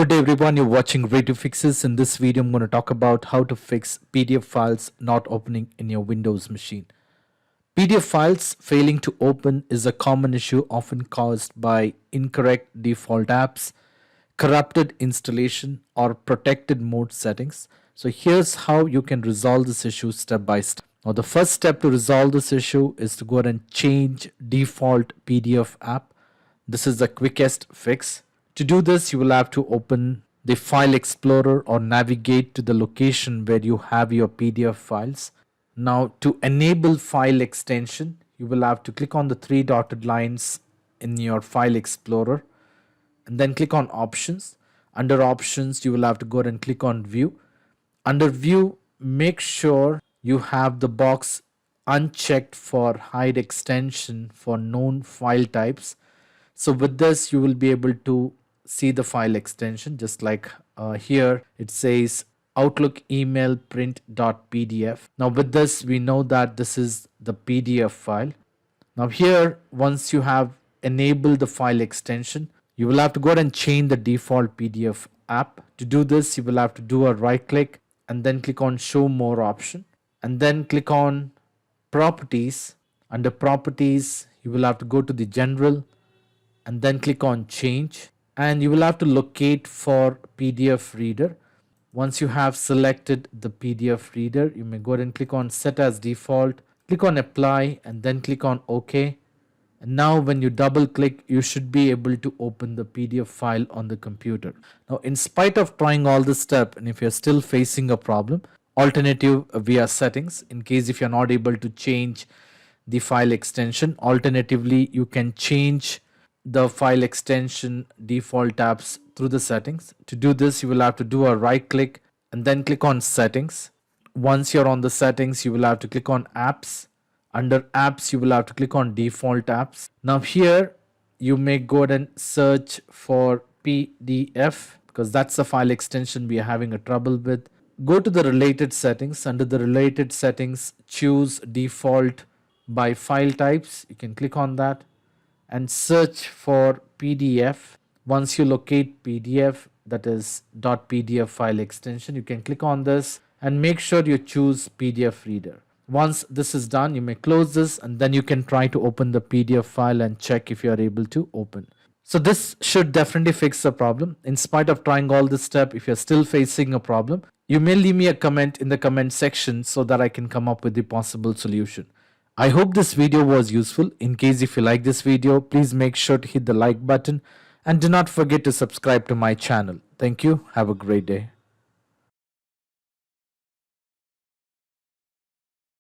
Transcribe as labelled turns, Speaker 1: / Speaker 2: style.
Speaker 1: Good day everyone, you're watching Creative Fixes. In this video I'm going to talk about how to fix PDF files not opening in your Windows machine. PDF files failing to open is a common issue often caused by incorrect default apps, corrupted installation or protected mode settings. So here's how you can resolve this issue step by step. Now the first step to resolve this issue is to go ahead and change default PDF app. This is the quickest fix. To do this, you will have to open the File Explorer or navigate to the location where you have your PDF files. Now, to enable file extension, you will have to click on the three dotted lines in your File Explorer and then click on Options. Under Options, you will have to go ahead and click on View. Under View, make sure you have the box unchecked for Hide Extension for known file types. So with this, you will be able to see the file extension just like here it says Outlook email print.pdf. Now with this we know that this is the PDF file. Now here once you have enabled the file extension, you will have to go ahead and change the default PDF app. To do this, you will have to do a right click and then click on show more option and then click on properties. Under properties you will have to go to the general and then click on change. And you will have to locate for PDF reader. Once you have selected the PDF reader, you may go ahead and click on set as default, click on apply and then click on OK. And now when you double click, you should be able to open the PDF file on the computer. Now in spite of trying all this step, and if you're still facing a problem, alternative via settings, in case if you're not able to change the file extension, alternatively you can change the file extension default tabs through the settings. To do this, you will have to do a right click and then click on settings. Once you're on the settings, you will have to click on apps. Under apps, you will have to click on default apps. Now here you may go ahead and search for PDF because that's the file extension we are having a trouble with. Go to the related settings. Under the related settings, choose default by file types. You can click on that and search for PDF. Once you locate PDF, that is .pdf file extension, you can click on this and make sure you choose PDF reader. Once this is done, you may close this and then you can try to open the PDF file and check if you are able to open. So this should definitely fix the problem. In spite of trying all this step, if you're still facing a problem, you may leave me a comment in the comment section so that I can come up with the possible solution. I hope this video was useful. In case if you like this video, please make sure to hit the like button and do not forget to subscribe to my channel. Thank you. Have a great day.